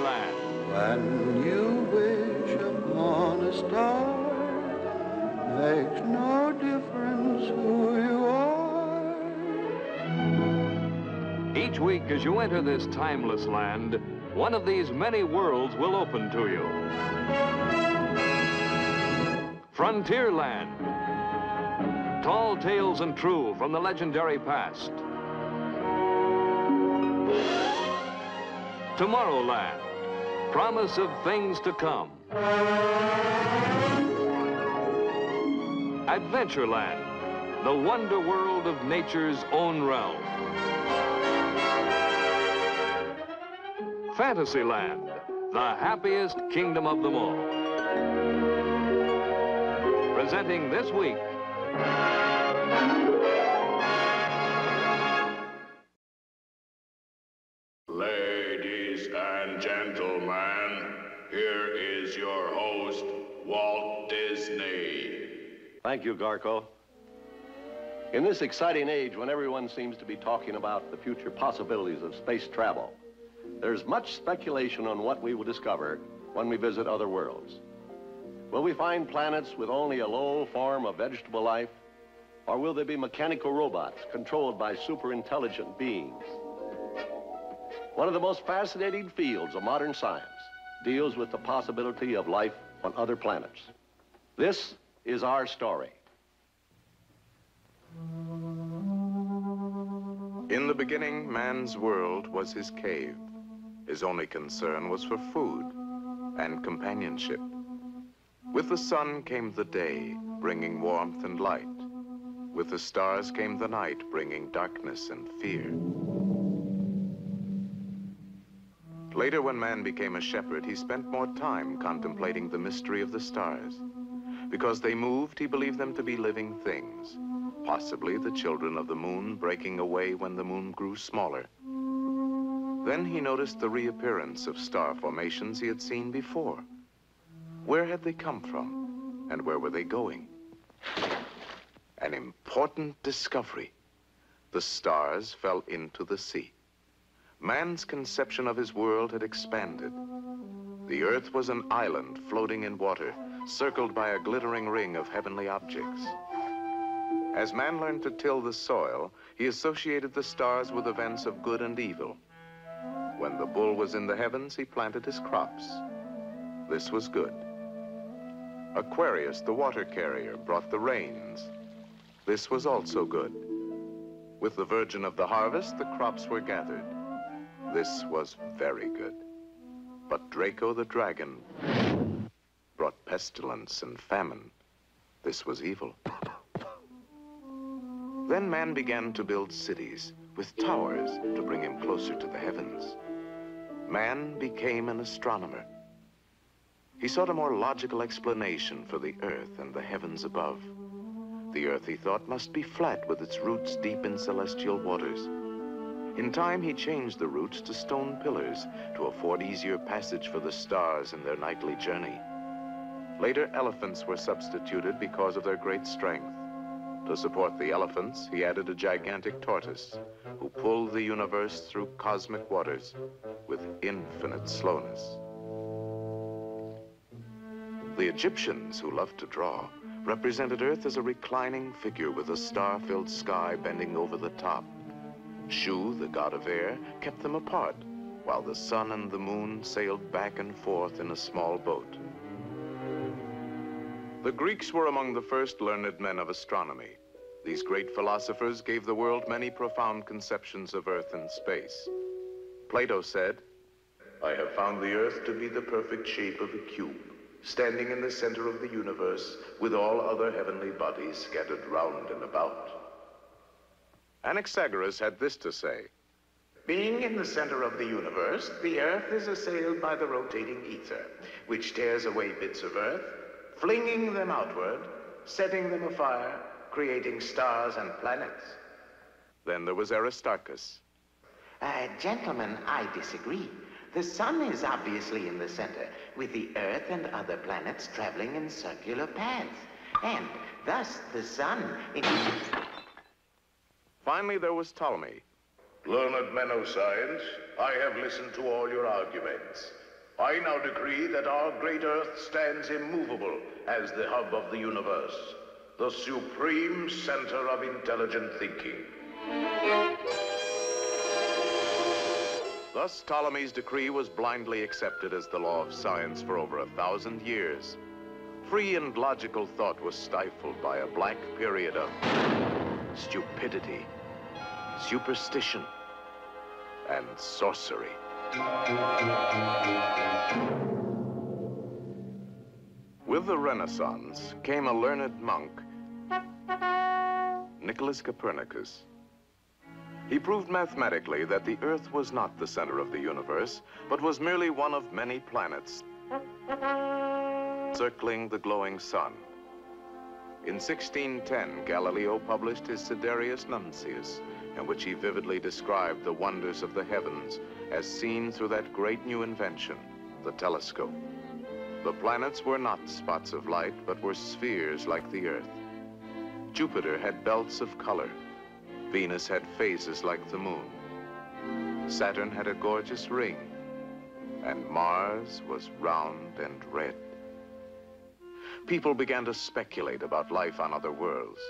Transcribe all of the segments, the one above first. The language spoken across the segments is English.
Land. When you wish upon a star, makes no difference who you are. Each week as you enter this timeless land, one of these many worlds will open to you. Frontierland. Tall tales and true from the legendary past. Tomorrowland. Promise of things to come. Adventureland. The wonder world of nature's own realm. Fantasyland. The happiest kingdom of them all. Presenting this week, ladies and gentlemen, here is your host, Walt Disney. Thank you, Garco. In this exciting age when everyone seems to be talking about the future possibilities of space travel, there's much speculation on what we will discover when we visit other worlds. Will we find planets with only a low form of vegetable life? Or will they be mechanical robots controlled by super intelligent beings? One of the most fascinating fields of modern science deals with the possibility of life on other planets. This is our story. In the beginning, man's world was his cave. His only concern was for food and companionship. With the sun came the day, bringing warmth and light. With the stars came the night, bringing darkness and fear. Later, when man became a shepherd, he spent more time contemplating the mystery of the stars. Because they moved, he believed them to be living things, possibly the children of the moon breaking away when the moon grew smaller. Then he noticed the reappearance of star formations he had seen before. Where had they come from, and where were they going? An important discovery. The stars fell into the sea. Man's conception of his world had expanded. The earth was an island floating in water, circled by a glittering ring of heavenly objects. As man learned to till the soil, he associated the stars with events of good and evil. When the bull was in the heavens, he planted his crops. This was good. Aquarius, the water carrier, brought the rains. This was also good. With the Virgin of the harvest, the crops were gathered. This was very good. But Draco the dragon brought pestilence and famine. This was evil. Then man began to build cities with towers to bring him closer to the heavens. Man became an astronomer. He sought a more logical explanation for the earth and the heavens above. The earth, he thought, must be flat with its roots deep in celestial waters. In time, he changed the roots to stone pillars to afford easier passage for the stars in their nightly journey. Later, elephants were substituted because of their great strength. To support the elephants, he added a gigantic tortoise who pulled the universe through cosmic waters with infinite slowness. The Egyptians, who loved to draw, represented Earth as a reclining figure with a star-filled sky bending over the top. Shu, the god of air, kept them apart, while the sun and the moon sailed back and forth in a small boat. The Greeks were among the first learned men of astronomy. These great philosophers gave the world many profound conceptions of Earth and space. Plato said, "I have found the Earth to be the perfect shape of a cube, standing in the center of the universe, with all other heavenly bodies scattered round and about." Anaxagoras had this to say, "Being in the center of the universe, the Earth is assailed by the rotating ether, which tears away bits of Earth, flinging them outward, setting them afire, creating stars and planets." Then there was Aristarchus. Gentlemen, I disagree. The sun is obviously in the center, with the Earth and other planets traveling in circular paths. And thus the sun... Finally, there was Ptolemy. "Learned men of science, I have listened to all your arguments. I now decree that our great Earth stands immovable as the hub of the universe, the supreme center of intelligent thinking. Thus, Ptolemy's decree was blindly accepted as the law of science for over 1,000 years. Free and logical thought was stifled by a black period of stupidity, superstition, and sorcery. With the Renaissance came a learned monk, Nicholas Copernicus. He proved mathematically that the Earth was not the center of the universe, but was merely one of many planets circling the glowing sun. In 1610, Galileo published his Sidereus Nuncius, in which he vividly described the wonders of the heavens as seen through that great new invention, the telescope. The planets were not spots of light, but were spheres like the Earth. Jupiter had belts of color. Venus had phases like the moon. Saturn had a gorgeous ring, and Mars was round and red. People began to speculate about life on other worlds.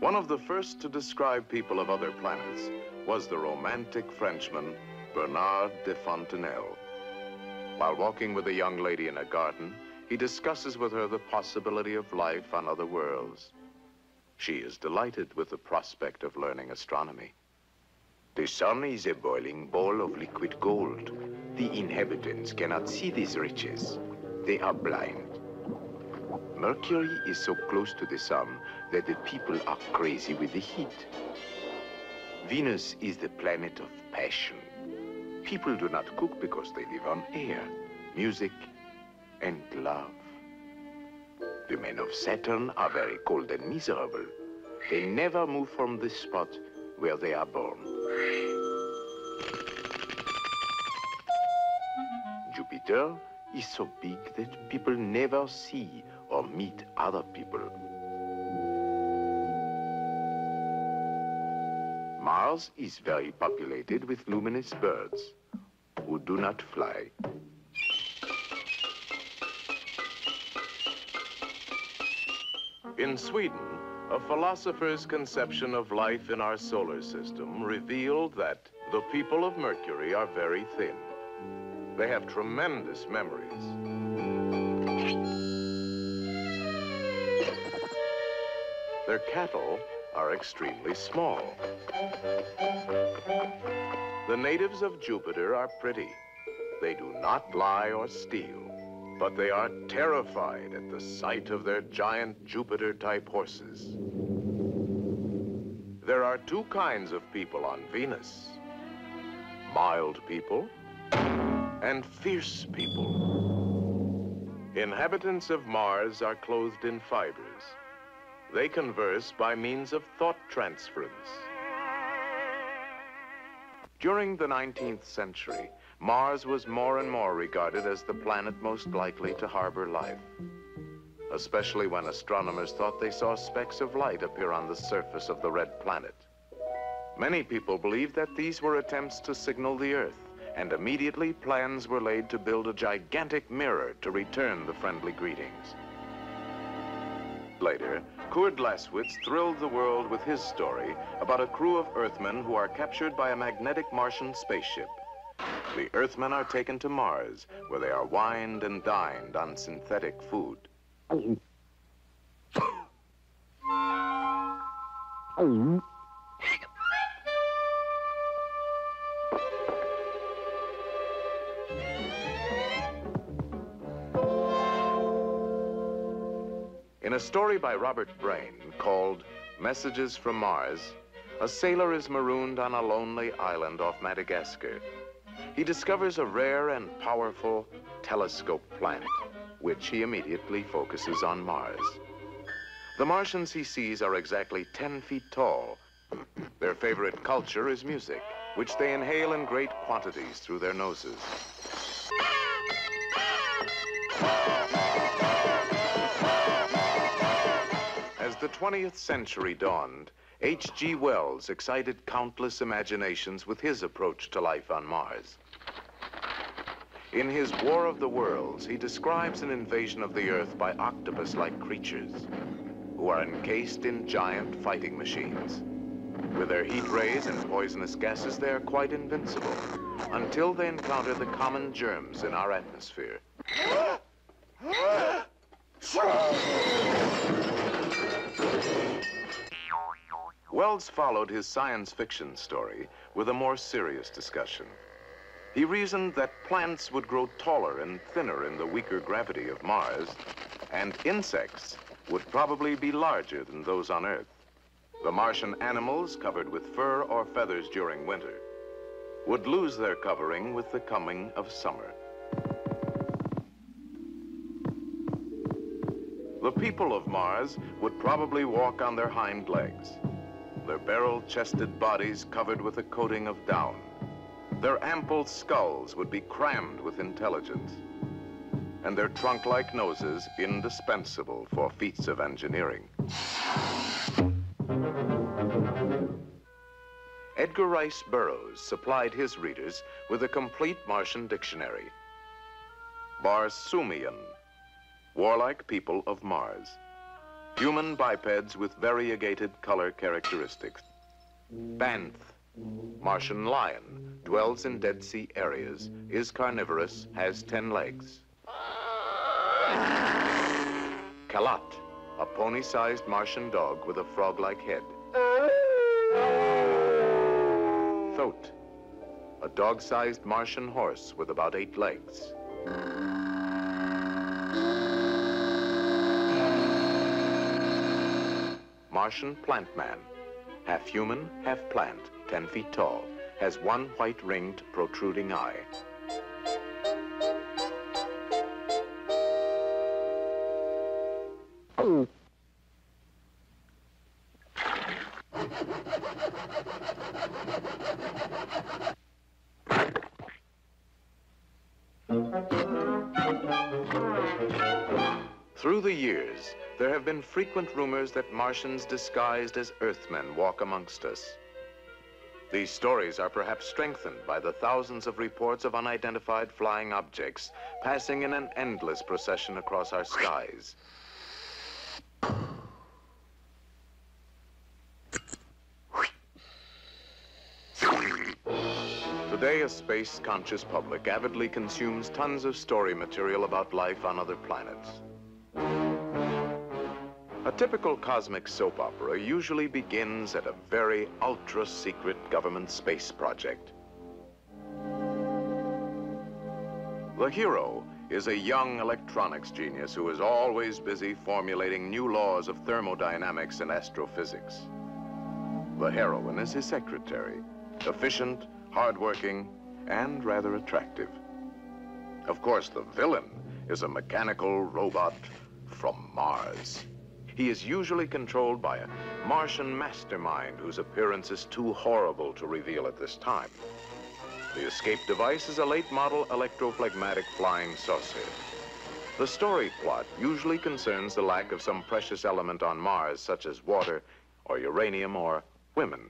One of the first to describe people of other planets was the romantic Frenchman, Bernard de Fontenelle. While walking with a young lady in a garden, he discusses with her the possibility of life on other worlds. She is delighted with the prospect of learning astronomy. The sun is a boiling ball of liquid gold. The inhabitants cannot see these riches. They are blind. Mercury is so close to the sun that the people are crazy with the heat. Venus is the planet of passion. People do not cook because they live on air, music, and love. The men of Saturn are very cold and miserable. They never move from the spot where they are born. Jupiter is so big that people never see or meet other people. Mars is very populated with luminous birds who do not fly. In Sweden, a philosopher's conception of life in our solar system revealed that the people of Mercury are very thin. They have tremendous memories. Their cattle are extremely small. The natives of Jupiter are pretty. They do not lie or steal, but they are terrified at the sight of their giant Jupiter-type horses. There are two kinds of people on Venus: mild people and fierce people. Inhabitants of Mars are clothed in fibers. They converse by means of thought transference. During the 19th century, Mars was more and more regarded as the planet most likely to harbor life, especially when astronomers thought they saw specks of light appear on the surface of the red planet. Many people believed that these were attempts to signal the Earth, and immediately plans were laid to build a gigantic mirror to return the friendly greetings. Later, Kurt Laswitz thrilled the world with his story about a crew of Earthmen who are captured by a magnetic Martian spaceship. The Earthmen are taken to Mars, where they are wined and dined on synthetic food. In a story by Robert Brain called Messages from Mars, a sailor is marooned on a lonely island off Madagascar. He discovers a rare and powerful telescope planet, which he immediately focuses on Mars. The Martians he sees are exactly 10 feet tall. Their favorite culture is music, which they inhale in great quantities through their noses. As the 20th century dawned, H.G. Wells excited countless imaginations with his approach to life on Mars. In his War of the Worlds, he describes an invasion of the Earth by octopus-like creatures who are encased in giant fighting machines. With their heat rays and poisonous gases, they are quite invincible until they encounter the common germs in our atmosphere. Wells followed his science fiction story with a more serious discussion. He reasoned that plants would grow taller and thinner in the weaker gravity of Mars, and insects would probably be larger than those on Earth. The Martian animals, covered with fur or feathers during winter, would lose their covering with the coming of summer. The people of Mars would probably walk on their hind legs, their barrel-chested bodies covered with a coating of down. Their ample skulls would be crammed with intelligence, and their trunk-like noses indispensable for feats of engineering. Edgar Rice Burroughs supplied his readers with a complete Martian dictionary. Barsoomian, warlike people of Mars. Human bipeds with variegated color characteristics. Banth, Martian lion, dwells in Dead Sea areas, is carnivorous, has 10 legs. Kalat, a pony-sized Martian dog with a frog-like head. Thoth, a dog-sized Martian horse with about 8 legs. Martian plant man, half human, half plant, 10 feet tall, has one white ringed protruding eye. Through the years, there have been frequent rumors that Martians disguised as Earthmen walk amongst us. These stories are perhaps strengthened by the thousands of reports of unidentified flying objects passing in an endless procession across our skies. Today, a space-conscious public avidly consumes tons of story material about life on other planets. A typical cosmic soap opera usually begins at a very ultra-secret government space project. The hero is a young electronics genius who is always busy formulating new laws of thermodynamics and astrophysics. The heroine is his secretary, efficient, hardworking, and rather attractive. Of course, the villain is a mechanical robot from Mars. He is usually controlled by a Martian mastermind whose appearance is too horrible to reveal at this time. The escape device is a late-model electrophlegmatic flying saucer. The story plot usually concerns the lack of some precious element on Mars, such as water, or uranium, or women.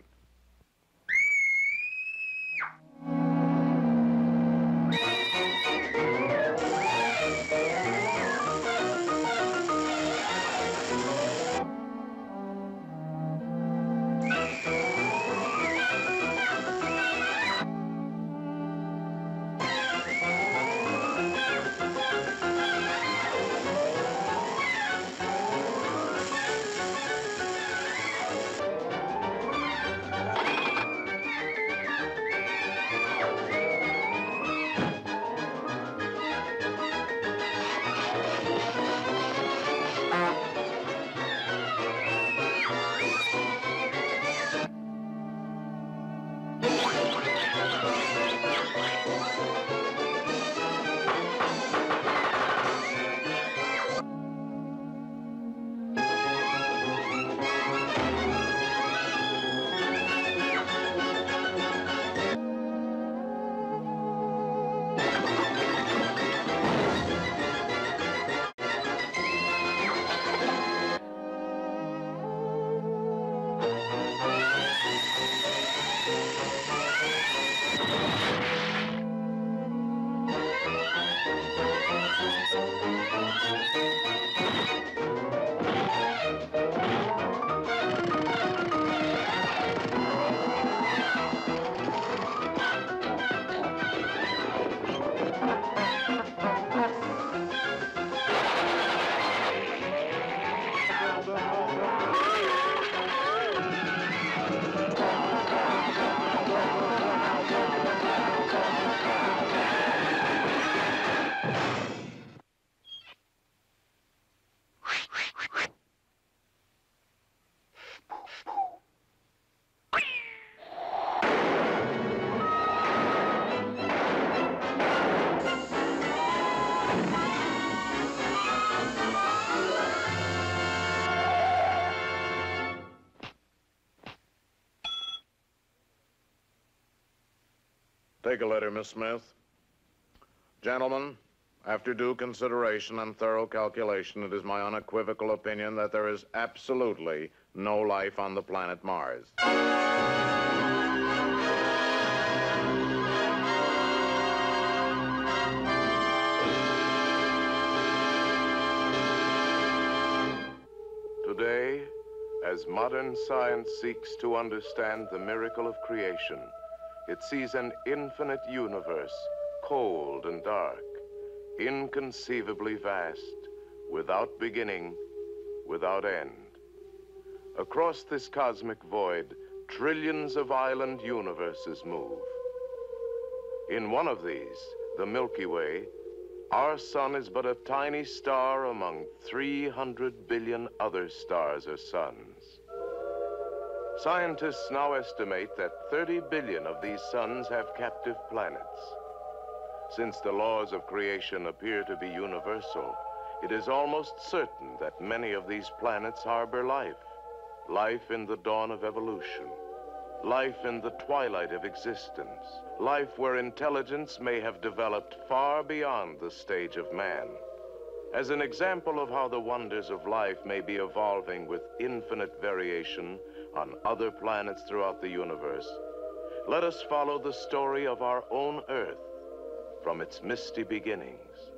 Take a letter, Miss Smith. Gentlemen, after due consideration and thorough calculation, it is my unequivocal opinion that there is absolutely no life on the planet Mars. Today, as modern science seeks to understand the miracle of creation, it sees an infinite universe, cold and dark, inconceivably vast, without beginning, without end. Across this cosmic void, trillions of island universes move. In one of these, the Milky Way, our sun is but a tiny star among 300 billion other stars or suns. Scientists now estimate that 30 billion of these suns have captive planets. Since the laws of creation appear to be universal, it is almost certain that many of these planets harbor life. Life in the dawn of evolution. Life in the twilight of existence. Life where intelligence may have developed far beyond the stage of man. As an example of how the wonders of life may be evolving with infinite variation on other planets throughout the universe, let us follow the story of our own Earth from its misty beginnings.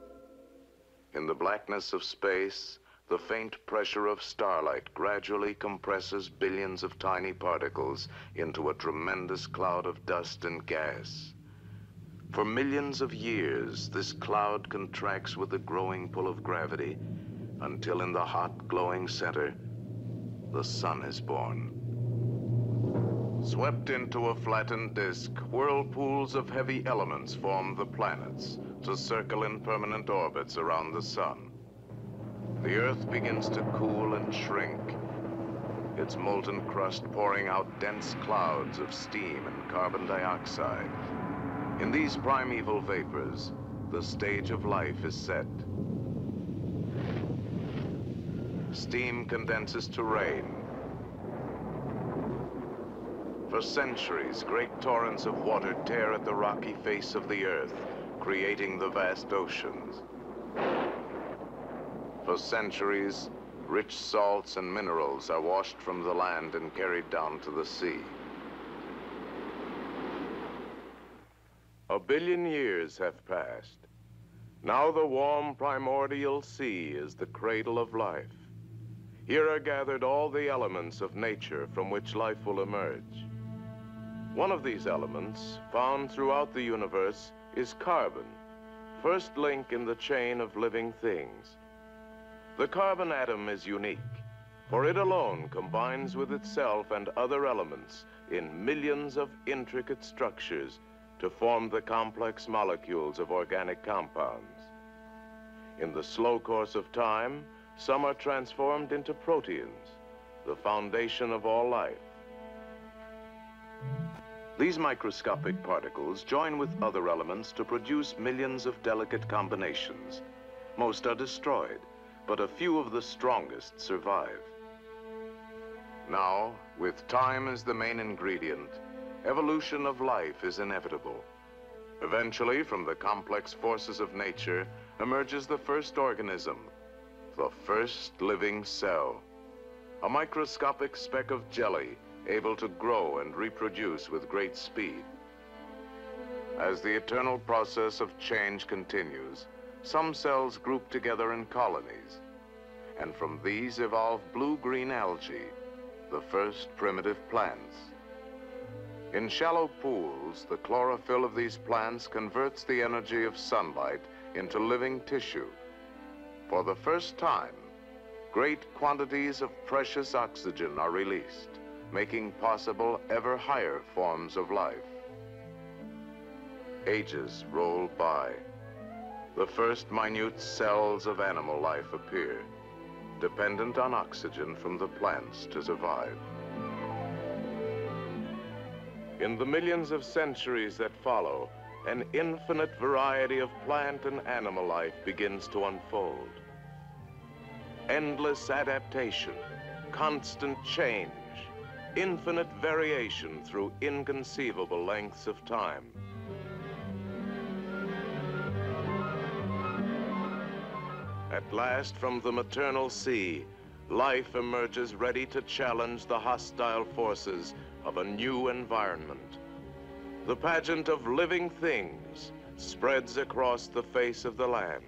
In the blackness of space, the faint pressure of starlight gradually compresses billions of tiny particles into a tremendous cloud of dust and gas. For millions of years, this cloud contracts with the growing pull of gravity until in the hot, glowing center, the sun is born. Swept into a flattened disk, whirlpools of heavy elements form the planets to circle in permanent orbits around the sun. The Earth begins to cool and shrink, its molten crust pouring out dense clouds of steam and carbon dioxide. In these primeval vapors, the stage of life is set. Steam condenses to rain. For centuries, great torrents of water tear at the rocky face of the Earth, creating the vast oceans. For centuries, rich salts and minerals are washed from the land and carried down to the sea. A billion years have passed. Now the warm primordial sea is the cradle of life. Here are gathered all the elements of nature from which life will emerge. One of these elements, found throughout the universe, is carbon, first link in the chain of living things. The carbon atom is unique, for it alone combines with itself and other elements in millions of intricate structures to form the complex molecules of organic compounds. In the slow course of time, some are transformed into proteins, the foundation of all life. These microscopic particles join with other elements to produce millions of delicate combinations. Most are destroyed, but a few of the strongest survive. Now, with time as the main ingredient, evolution of life is inevitable. Eventually, from the complex forces of nature, emerges the first organism, the first living cell, a microscopic speck of jelly able to grow and reproduce with great speed. As the eternal process of change continues, some cells group together in colonies, and from these evolve blue-green algae, the first primitive plants. In shallow pools, the chlorophyll of these plants converts the energy of sunlight into living tissue. For the first time, great quantities of precious oxygen are released, making possible ever higher forms of life. Ages roll by. The first minute cells of animal life appear, dependent on oxygen from the plants to survive. In the millions of centuries that follow, an infinite variety of plant and animal life begins to unfold. Endless adaptation, constant change, infinite variation through inconceivable lengths of time. At last, from the maternal sea, life emerges ready to challenge the hostile forces of a new environment. The pageant of living things spreads across the face of the land.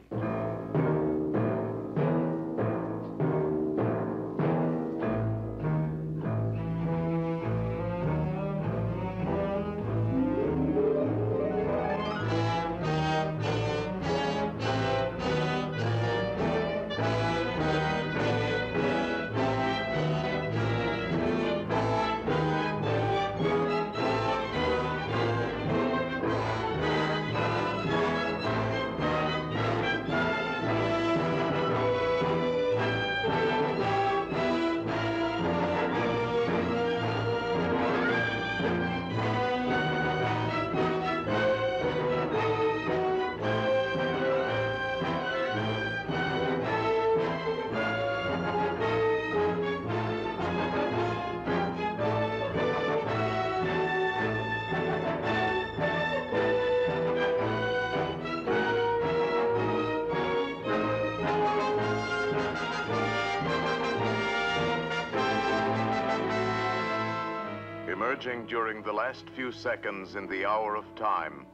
Emerging during the last few seconds in the hour of time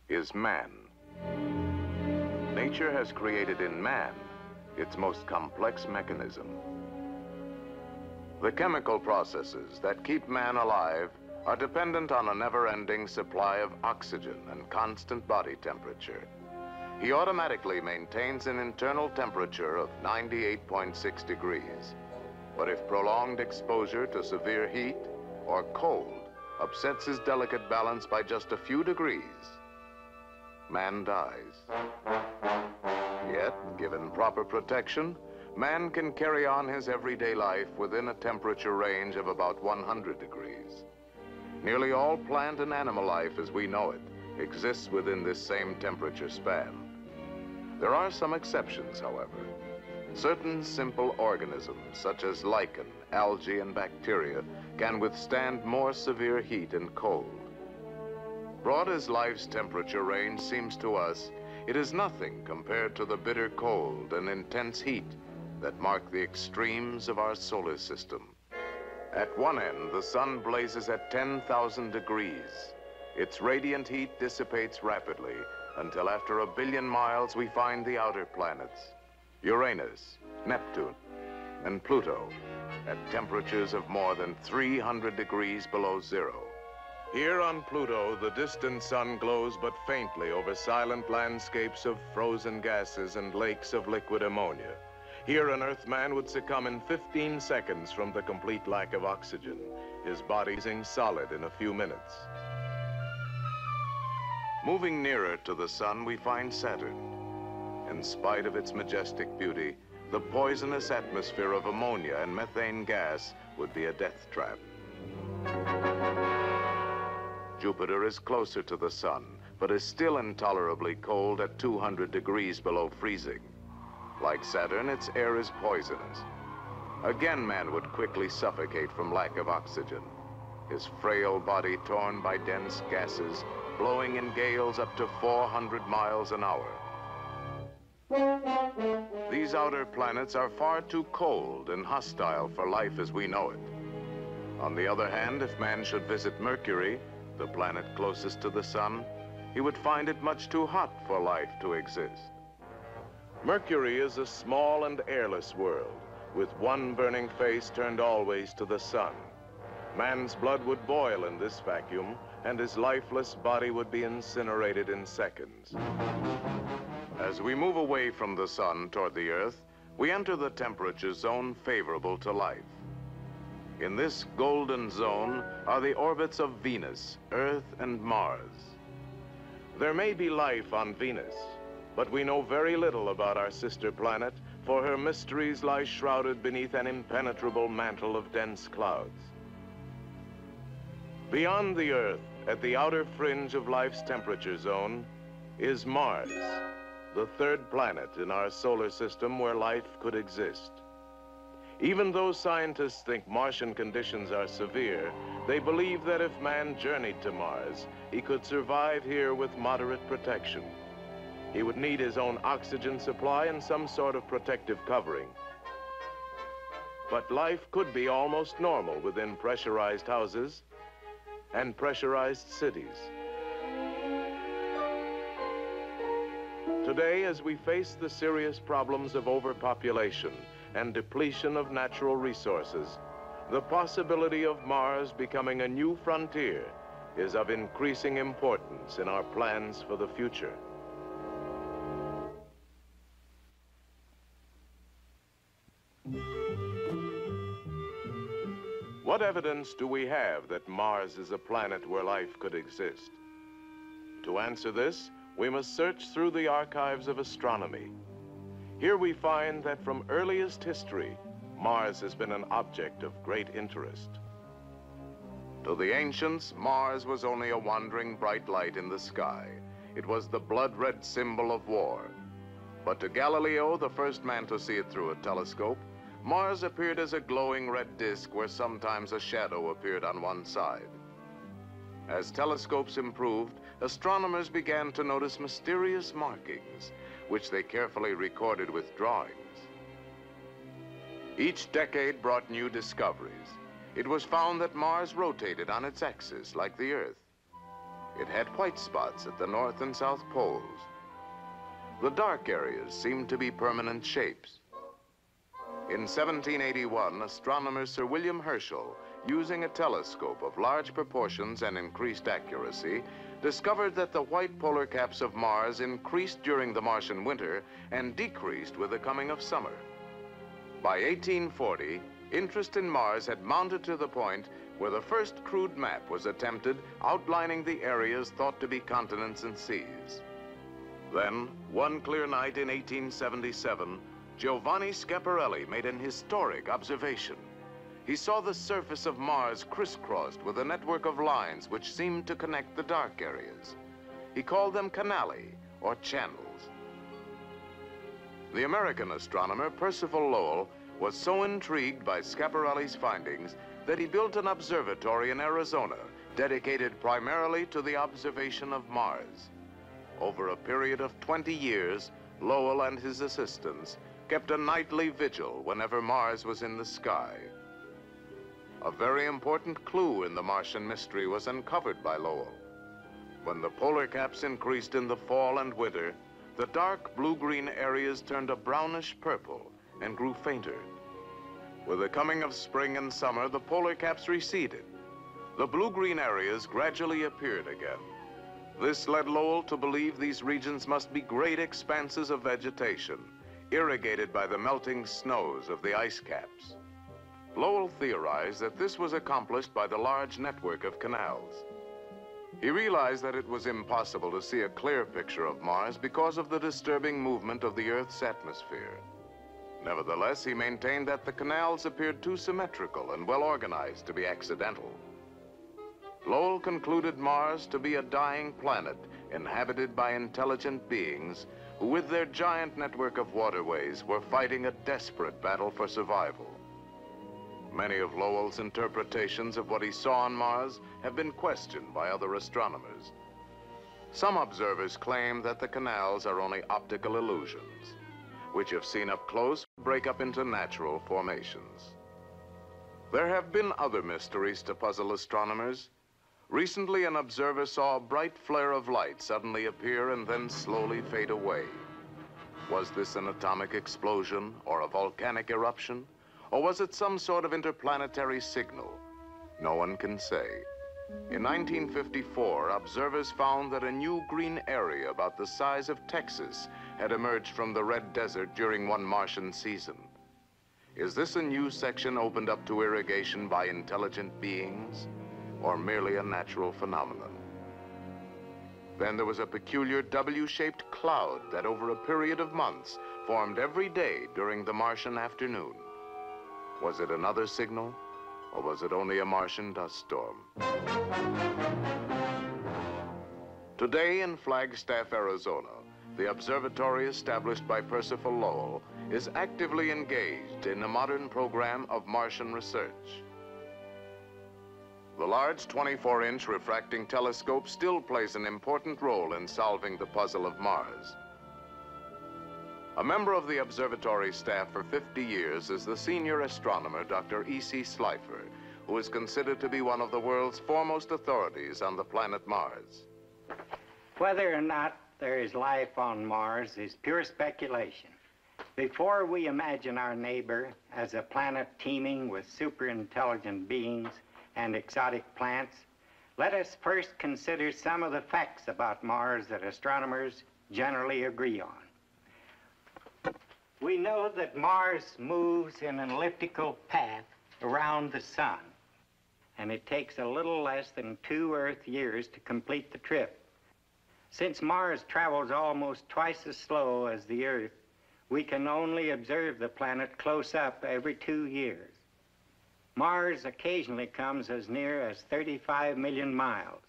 is man. Nature has created in man its most complex mechanism. The chemical processes that keep man alive are dependent on a never-ending supply of oxygen and constant body temperature. He automatically maintains an internal temperature of 98.6 degrees. But if prolonged exposure to severe heat or cold upsets his delicate balance by just a few degrees, man dies. Yet, given proper protection, man can carry on his everyday life within a temperature range of about 100 degrees. Nearly all plant and animal life as we know it exists within this same temperature span. There are some exceptions, however. Certain simple organisms, such as lichen, algae, and bacteria, can withstand more severe heat and cold. Broad as life's temperature range seems to us, it is nothing compared to the bitter cold and intense heat that mark the extremes of our solar system. At one end, the sun blazes at 10,000 degrees. Its radiant heat dissipates rapidly until after 1 billion miles we find the outer planets, Uranus, Neptune, and Pluto, at temperatures of more than 300 degrees below zero. Here on Pluto, the distant sun glows but faintly over silent landscapes of frozen gases and lakes of liquid ammonia. Here, an Earthman would succumb in 15 seconds from the complete lack of oxygen, his body freezing solid in a few minutes. Moving nearer to the sun, we find Saturn. In spite of its majestic beauty, the poisonous atmosphere of ammonia and methane gas would be a death trap. Jupiter is closer to the sun, but is still intolerably cold at 200 degrees below freezing. Like Saturn, its air is poisonous. Again, man would quickly suffocate from lack of oxygen, his frail body torn by dense gases, blowing in gales up to 400 miles an hour. These outer planets are far too cold and hostile for life as we know it. On the other hand, if man should visit Mercury, the planet closest to the sun, he would find it much too hot for life to exist. Mercury is a small and airless world, with one burning face turned always to the sun. Man's blood would boil in this vacuum, and his lifeless body would be incinerated in seconds. As we move away from the sun toward the Earth, we enter the temperature zone favorable to life. In this golden zone are the orbits of Venus, Earth, and Mars. There may be life on Venus, but we know very little about our sister planet, for her mysteries lie shrouded beneath an impenetrable mantle of dense clouds. Beyond the Earth, at the outer fringe of life's temperature zone, is Mars, the third planet in our solar system where life could exist. Even though scientists think Martian conditions are severe, they believe that if man journeyed to Mars, he could survive here with moderate protection. He would need his own oxygen supply and some sort of protective covering. But life could be almost normal within pressurized houses and pressurized cities. Today, as we face the serious problems of overpopulation and depletion of natural resources, the possibility of Mars becoming a new frontier is of increasing importance in our plans for the future. What evidence do we have that Mars is a planet where life could exist? To answer this, we must search through the archives of astronomy. Here we find that from earliest history, Mars has been an object of great interest. To the ancients, Mars was only a wandering bright light in the sky. It was the blood-red symbol of war. But to Galileo, the first man to see it through a telescope, Mars appeared as a glowing red disk where sometimes a shadow appeared on one side. As telescopes improved, astronomers began to notice mysterious markings, which they carefully recorded with drawings. Each decade brought new discoveries. It was found that Mars rotated on its axis like the Earth. It had white spots at the north and south poles. The dark areas seemed to be permanent shapes. In 1781, astronomer Sir William Herschel, using a telescope of large proportions and increased accuracy, discovered that the white polar caps of Mars increased during the Martian winter and decreased with the coming of summer. By 1840, interest in Mars had mounted to the point where the first crude map was attempted outlining the areas thought to be continents and seas. Then, one clear night in 1877, Giovanni Schiaparelli made an historic observation. He saw the surface of Mars crisscrossed with a network of lines which seemed to connect the dark areas. He called them canali, or channels. The American astronomer Percival Lowell was so intrigued by Schiaparelli's findings that he built an observatory in Arizona dedicated primarily to the observation of Mars. Over a period of 20 years, Lowell and his assistants kept a nightly vigil whenever Mars was in the sky. A very important clue in the Martian mystery was uncovered by Lowell. When the polar caps increased in the fall and winter, the dark blue-green areas turned a brownish purple and grew fainter. With the coming of spring and summer, the polar caps receded. The blue-green areas gradually appeared again. This led Lowell to believe these regions must be great expanses of vegetation, irrigated by the melting snows of the ice caps. Lowell theorized that this was accomplished by the large network of canals. He realized that it was impossible to see a clear picture of Mars because of the disturbing movement of the Earth's atmosphere. Nevertheless, he maintained that the canals appeared too symmetrical and well organized to be accidental. Lowell concluded Mars to be a dying planet inhabited by intelligent beings who, with their giant network of waterways, were fighting a desperate battle for survival. Many of Lowell's interpretations of what he saw on Mars have been questioned by other astronomers. Some observers claim that the canals are only optical illusions, which, if seen up close, break up into natural formations. There have been other mysteries to puzzle astronomers. Recently, an observer saw a bright flare of light suddenly appear and then slowly fade away. Was this an atomic explosion or a volcanic eruption? Or was it some sort of interplanetary signal? No one can say. In 1954, observers found that a new green area about the size of Texas had emerged from the red desert during one Martian season. Is this a new section opened up to irrigation by intelligent beings, or merely a natural phenomenon? Then there was a peculiar W-shaped cloud that over a period of months formed every day during the Martian afternoon. Was it another signal, or was it only a Martian dust storm? Today in Flagstaff, Arizona, the observatory established by Percival Lowell is actively engaged in a modern program of Martian research. The large 24-inch refracting telescope still plays an important role in solving the puzzle of Mars. A member of the observatory staff for 50 years is the senior astronomer, Dr. E.C. Slipher, who is considered to be one of the world's foremost authorities on the planet Mars. Whether or not there is life on Mars is pure speculation. Before we imagine our neighbor as a planet teeming with super-intelligent beings and exotic plants, let us first consider some of the facts about Mars that astronomers generally agree on. We know that Mars moves in an elliptical path around the sun, and it takes a little less than 2 Earth years to complete the trip. Since Mars travels almost twice as slow as the Earth, we can only observe the planet close up every 2 years. Mars occasionally comes as near as 35 million miles.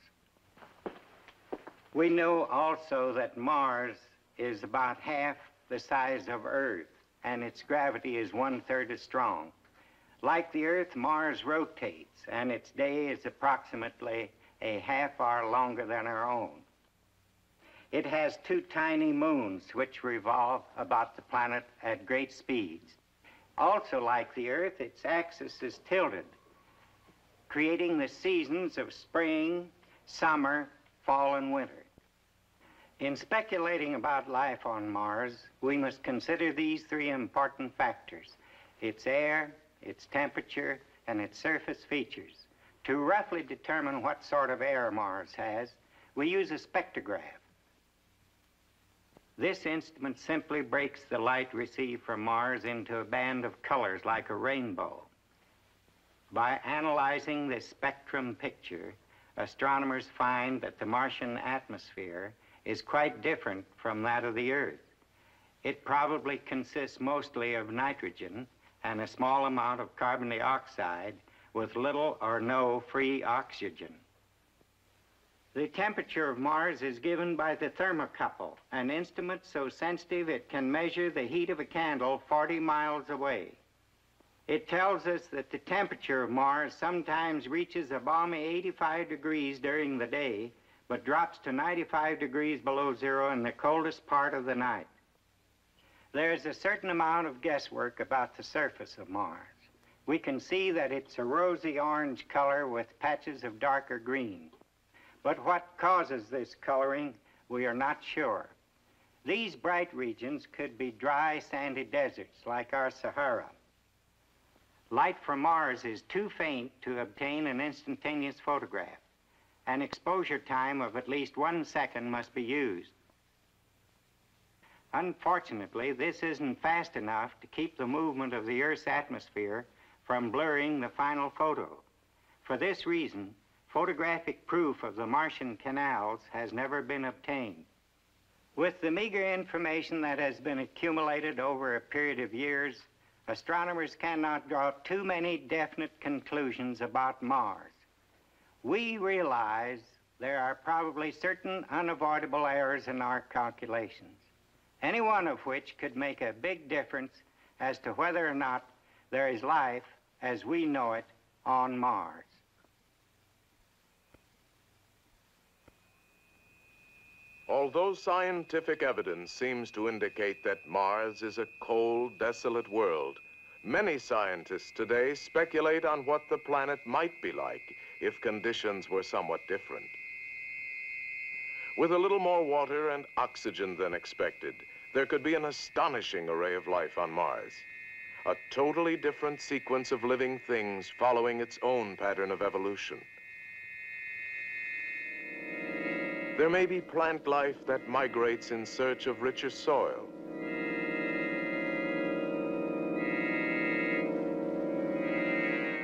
We know also that Mars is about half the size of Earth, and its gravity is 1/3 as strong. Like the Earth, Mars rotates, and its day is approximately a half-hour longer than our own. It has 2 tiny moons which revolve about the planet at great speeds. Also, like the Earth, its axis is tilted, creating the seasons of spring, summer, fall, and winter. In speculating about life on Mars, we must consider these 3 important factors: its air, its temperature, and its surface features. To roughly determine what sort of air Mars has, we use a spectrograph. This instrument simply breaks the light received from Mars into a band of colors like a rainbow. By analyzing this spectrum picture, astronomers find that the Martian atmosphere is quite different from that of the Earth. It probably consists mostly of nitrogen and a small amount of carbon dioxide with little or no free oxygen. The temperature of Mars is given by the thermocouple, an instrument so sensitive it can measure the heat of a candle 40 miles away. It tells us that the temperature of Mars sometimes reaches a balmy 85 degrees during the day, but drops to 95 degrees below zero in the coldest part of the night. There's a certain amount of guesswork about the surface of Mars. We can see that it's a rosy orange color with patches of darker green. But what causes this coloring, we are not sure. These bright regions could be dry, sandy deserts like our Sahara. Light from Mars is too faint to obtain an instantaneous photograph. An exposure time of at least 1 second must be used. Unfortunately, this isn't fast enough to keep the movement of the Earth's atmosphere from blurring the final photo. For this reason, photographic proof of the Martian canals has never been obtained. With the meager information that has been accumulated over a period of years, astronomers cannot draw too many definite conclusions about Mars. We realize there are probably certain unavoidable errors in our calculations, any one of which could make a big difference as to whether or not there is life as we know it on Mars. Although scientific evidence seems to indicate that Mars is a cold, desolate world, many scientists today speculate on what the planet might be like if conditions were somewhat different. With a little more water and oxygen than expected, there could be an astonishing array of life on Mars. A totally different sequence of living things following its own pattern of evolution. There may be plant life that migrates in search of richer soil.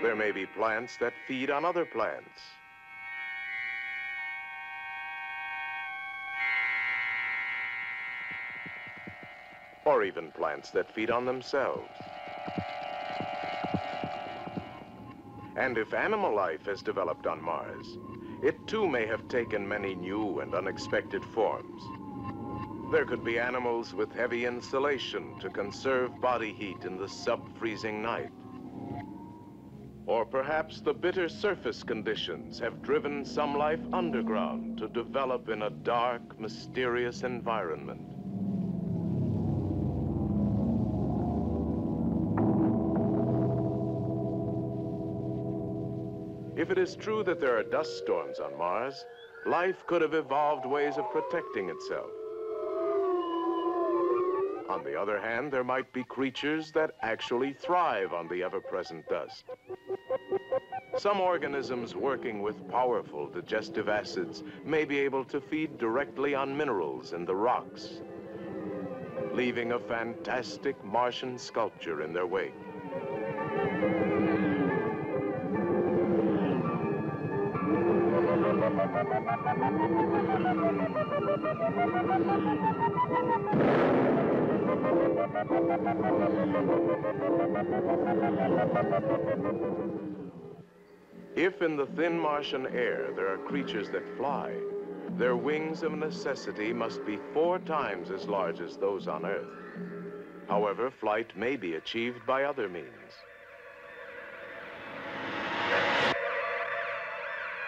There may be plants that feed on other plants. Or even plants that feed on themselves. And if animal life has developed on Mars, it too may have taken many new and unexpected forms. There could be animals with heavy insulation to conserve body heat in the sub-freezing night. Or perhaps the bitter surface conditions have driven some life underground to develop in a dark, mysterious environment. If it is true that there are dust storms on Mars, life could have evolved ways of protecting itself. On the other hand, there might be creatures that actually thrive on the ever-present dust. Some organisms working with powerful digestive acids may be able to feed directly on minerals in the rocks, leaving a fantastic Martian sculpture in their wake. If in the thin Martian air there are creatures that fly, their wings of necessity must be 4 times as large as those on Earth. However, flight may be achieved by other means.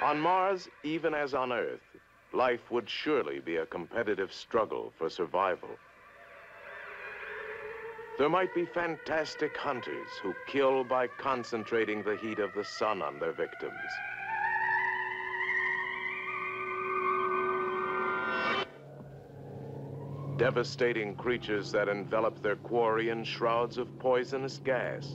On Mars, even as on Earth, life would surely be a competitive struggle for survival. There might be fantastic hunters who kill by concentrating the heat of the sun on their victims. Devastating creatures that envelop their quarry in shrouds of poisonous gas.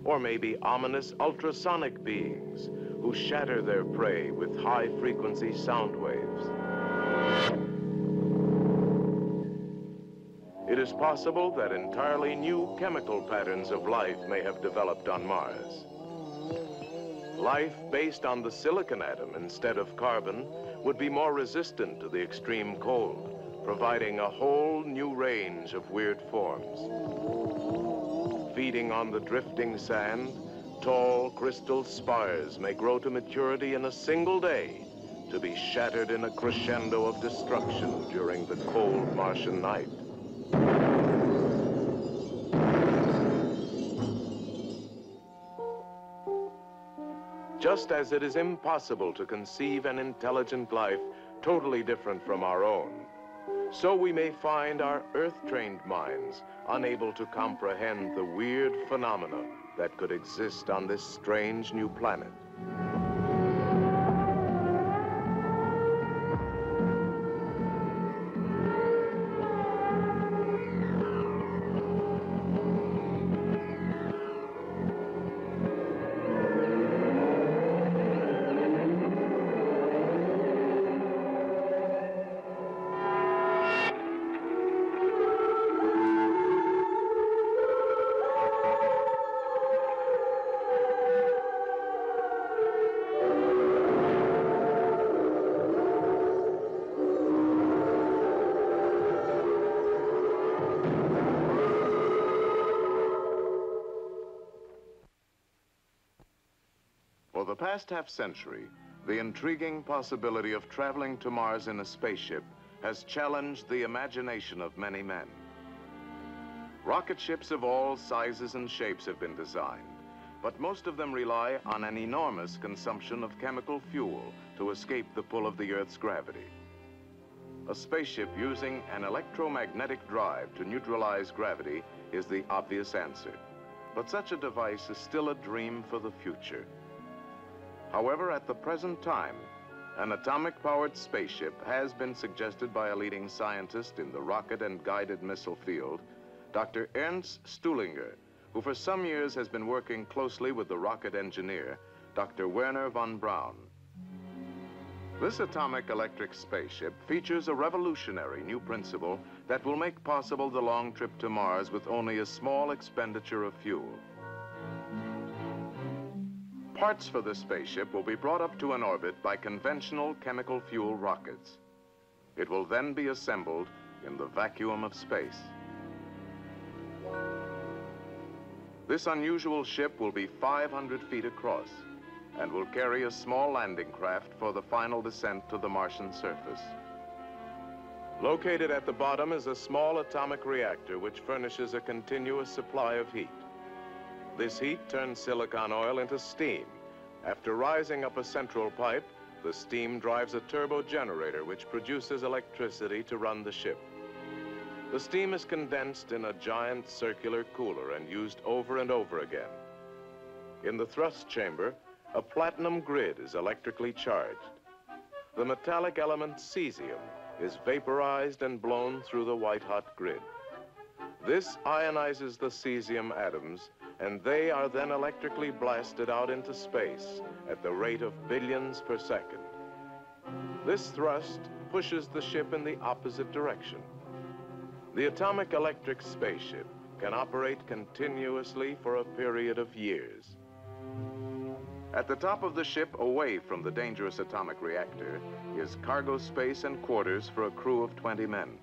Or maybe ominous ultrasonic beings who shatter their prey with high-frequency sound waves. It is possible that entirely new chemical patterns of life may have developed on Mars. Life based on the silicon atom instead of carbon would be more resistant to the extreme cold, providing a whole new range of weird forms. Feeding on the drifting sand, tall crystal spires may grow to maturity in a single day, to be shattered in a crescendo of destruction during the cold Martian night. Just as it is impossible to conceive an intelligent life totally different from our own, so we may find our Earth-trained minds unable to comprehend the weird phenomena that could exist on this strange new planet. For the past half-century, the intriguing possibility of traveling to Mars in a spaceship has challenged the imagination of many men. Rocket ships of all sizes and shapes have been designed, but most of them rely on an enormous consumption of chemical fuel to escape the pull of the Earth's gravity. A spaceship using an electromagnetic drive to neutralize gravity is the obvious answer, but such a device is still a dream for the future. However, at the present time, an atomic-powered spaceship has been suggested by a leading scientist in the rocket and guided missile field, Dr. Ernst Stuhlinger, who for some years has been working closely with the rocket engineer, Dr. Wernher von Braun. This atomic electric spaceship features a revolutionary new principle that will make possible the long trip to Mars with only a small expenditure of fuel. Parts for the spaceship will be brought up to an orbit by conventional chemical fuel rockets. It will then be assembled in the vacuum of space. This unusual ship will be 500 feet across and will carry a small landing craft for the final descent to the Martian surface. Located at the bottom is a small atomic reactor which furnishes a continuous supply of heat. This heat turns silicon oil into steam. After rising up a central pipe, the steam drives a turbo generator which produces electricity to run the ship. The steam is condensed in a giant circular cooler and used over and over again. In the thrust chamber, a platinum grid is electrically charged. The metallic element cesium is vaporized and blown through the white-hot grid. This ionizes the cesium atoms, and they are then electrically blasted out into space at the rate of billions per second. This thrust pushes the ship in the opposite direction. The atomic electric spaceship can operate continuously for a period of years. At the top of the ship, away from the dangerous atomic reactor, is cargo space and quarters for a crew of 20 men.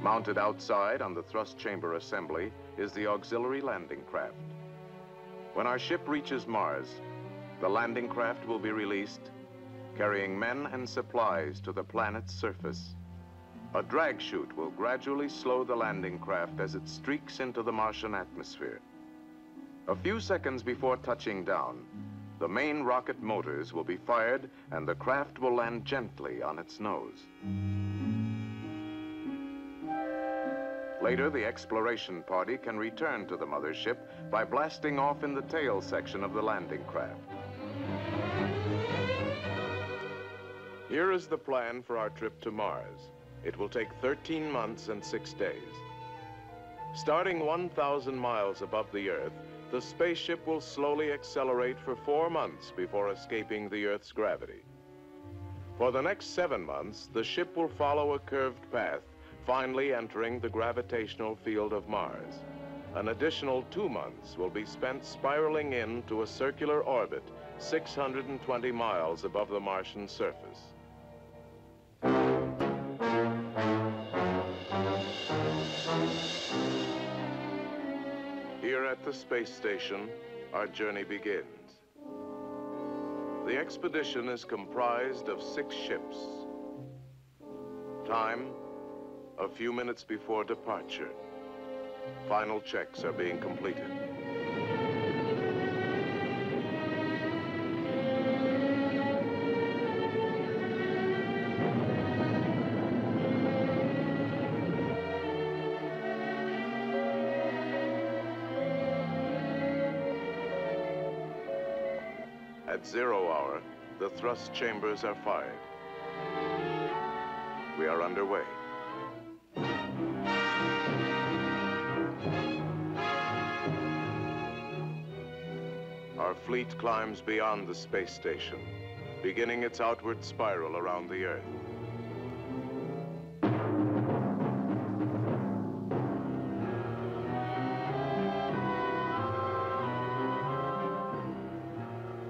Mounted outside on the thrust chamber assembly is the auxiliary landing craft. When our ship reaches Mars, the landing craft will be released, carrying men and supplies to the planet's surface. A drag chute will gradually slow the landing craft as it streaks into the Martian atmosphere. A few seconds before touching down, the main rocket motors will be fired and the craft will land gently on its nose. Later, the exploration party can return to the mothership by blasting off in the tail section of the landing craft. Here is the plan for our trip to Mars. It will take 13 months and 6 days. Starting 1,000 miles above the Earth, the spaceship will slowly accelerate for 4 months before escaping the Earth's gravity. For the next 7 months, the ship will follow a curved path, finally entering the gravitational field of Mars. An additional 2 months will be spent spiraling into a circular orbit 620 miles above the Martian surface. Here at the space station, our journey begins. The expedition is comprised of 6 ships. Time, a few minutes before departure. Final checks are being completed. At 0 hour, the thrust chambers are fired. We are underway. Our fleet climbs beyond the space station, beginning its outward spiral around the Earth.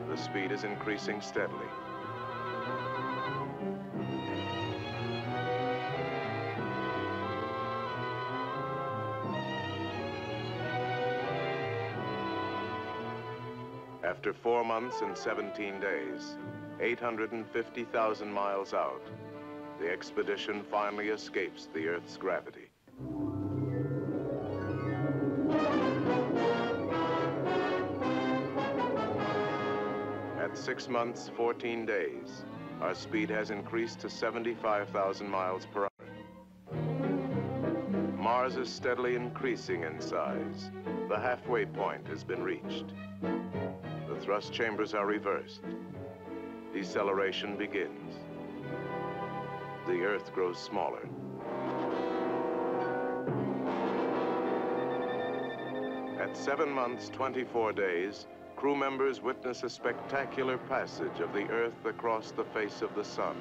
The speed is increasing steadily. After 4 months and 17 days, 850,000 miles out, the expedition finally escapes the Earth's gravity. At 6 months, 14 days, our speed has increased to 75,000 miles per hour. Mars is steadily increasing in size. The halfway point has been reached. The thrust chambers are reversed. Deceleration begins. The Earth grows smaller. At 7 months, 24 days, crew members witness a spectacular passage of the Earth across the face of the sun.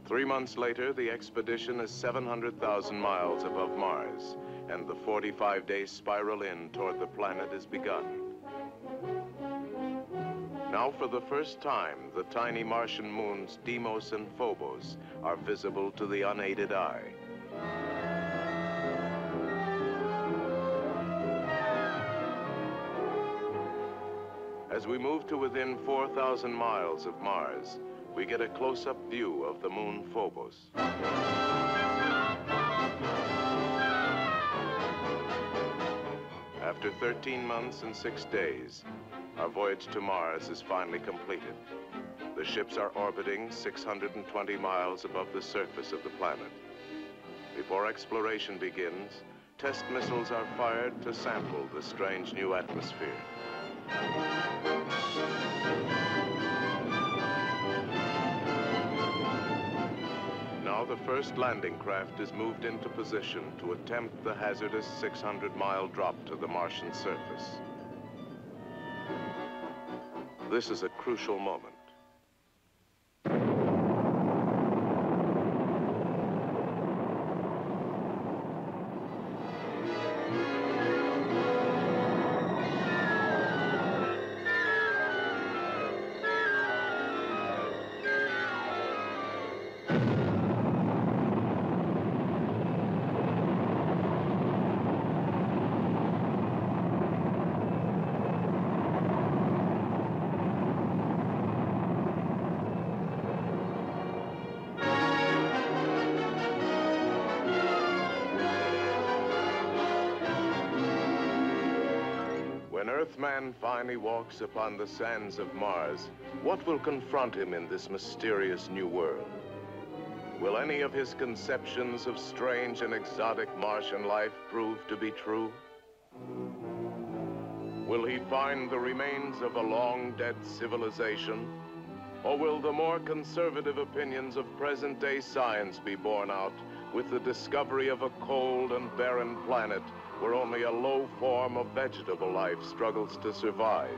Three months later, the expedition is 700,000 miles above Mars, and the 45-day spiral in toward the planet is begun. Now, for the first time, the tiny Martian moons Deimos and Phobos are visible to the unaided eye. As we move to within 4,000 miles of Mars, we get a close-up view of the moon Phobos. After 13 months and 6 days, our voyage to Mars is finally completed. The ships are orbiting 620 miles above the surface of the planet. Before exploration begins, test missiles are fired to sample the strange new atmosphere. Now the first landing craft is moved into position to attempt the hazardous 600-mile drop to the Martian surface. This is a crucial moment. When Earthman finally walks upon the sands of Mars, what will confront him in this mysterious new world? Will any of his conceptions of strange and exotic Martian life prove to be true? Will he find the remains of a long-dead civilization? Or will the more conservative opinions of present-day science be borne out with the discovery of a cold and barren planet where only a low form of vegetable life struggles to survive?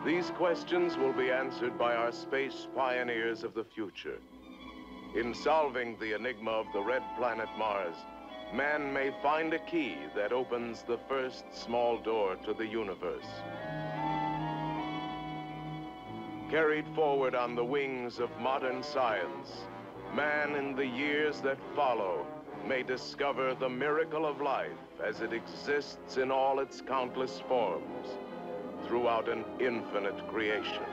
These questions will be answered by our space pioneers of the future. In solving the enigma of the red planet Mars, man may find a key that opens the first small door to the universe. Carried forward on the wings of modern science, man in the years that follow may discover the miracle of life as it exists in all its countless forms throughout an infinite creation.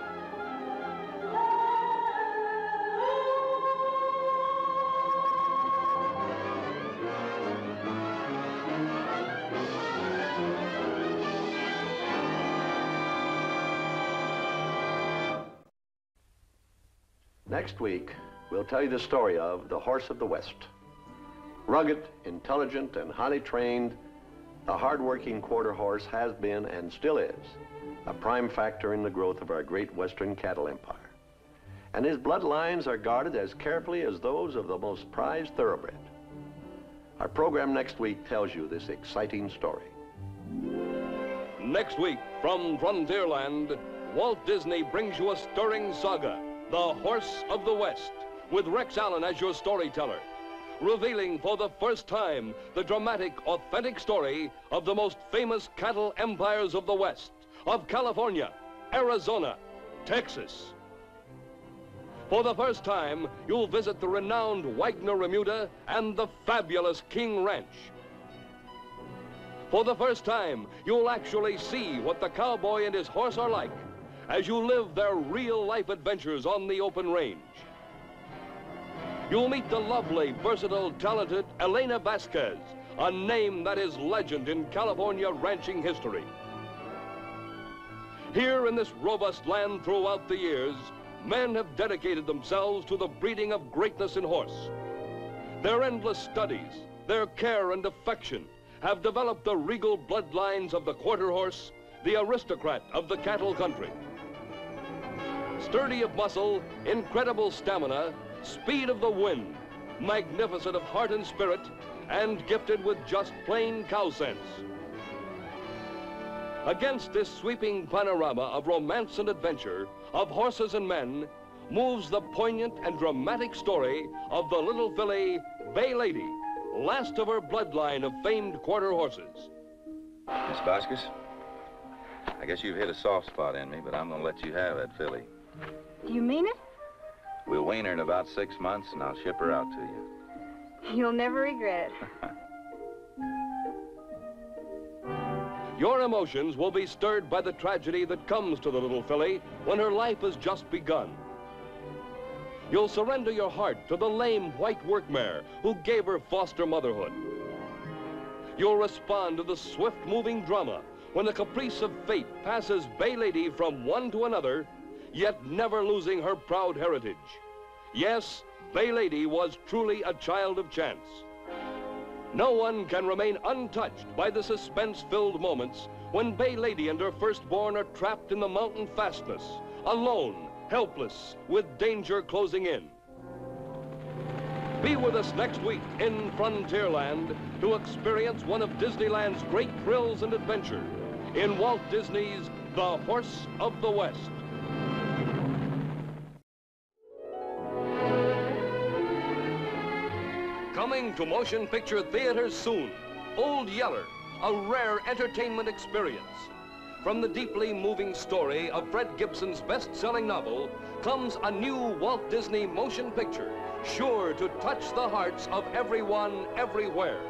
Next week, we'll tell you the story of the Horse of the West. Rugged, intelligent, and highly trained, the hard-working quarter horse has been and still is a prime factor in the growth of our great Western cattle empire. And his bloodlines are guarded as carefully as those of the most prized thoroughbred. Our program next week tells you this exciting story. Next week, from Frontierland, Walt Disney brings you a stirring saga, The Horse of the West, with Rex Allen as your storyteller, revealing for the first time the dramatic, authentic story of the most famous cattle empires of the West, of California, Arizona, Texas. For the first time, you'll visit the renowned Wagner Remuda and the fabulous King Ranch. For the first time, you'll actually see what the cowboy and his horse are like as you live their real-life adventures on the open range. You'll meet the lovely, versatile, talented Elena Vasquez, a name that is legend in California ranching history. Here in this robust land throughout the years, men have dedicated themselves to the breeding of greatness in horse. Their endless studies, their care and affection have developed the regal bloodlines of the quarter horse, the aristocrat of the cattle country. Sturdy of muscle, incredible stamina, speed of the wind, magnificent of heart and spirit, and gifted with just plain cow sense. Against this sweeping panorama of romance and adventure, of horses and men, moves the poignant and dramatic story of the little filly Bay Lady, last of her bloodline of famed quarter horses. Miss Vasquez, I guess you've hit a soft spot in me, but I'm gonna let you have that filly. Do you mean it? We'll wean her in about 6 months, and I'll ship her out to you. You'll never regret it. Your emotions will be stirred by the tragedy that comes to the little filly when her life has just begun. You'll surrender your heart to the lame white work mare who gave her foster motherhood. You'll respond to the swift-moving drama when the caprice of fate passes Bay Lady from one to another, yet never losing her proud heritage. Yes, Bay Lady was truly a child of chance. No one can remain untouched by the suspense-filled moments when Bay Lady and her firstborn are trapped in the mountain fastness, alone, helpless, with danger closing in. Be with us next week in Frontierland to experience one of Disneyland's great thrills and adventure in Walt Disney's The Horse of the West. Coming to motion picture theaters soon, Old Yeller, a rare entertainment experience. From the deeply moving story of Fred Gibson's best-selling novel comes a new Walt Disney motion picture, sure to touch the hearts of everyone, everywhere.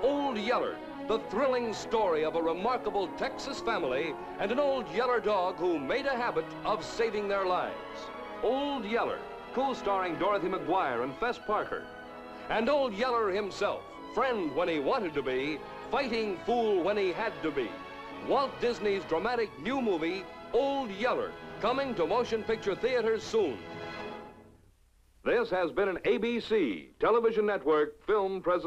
Old Yeller, the thrilling story of a remarkable Texas family and an old Yeller dog who made a habit of saving their lives. Old Yeller, co-starring Dorothy McGuire and Fess Parker. And Old Yeller himself, friend when he wanted to be, fighting fool when he had to be. Walt Disney's dramatic new movie, Old Yeller, coming to motion picture theaters soon. This has been an ABC Television Network film presentation.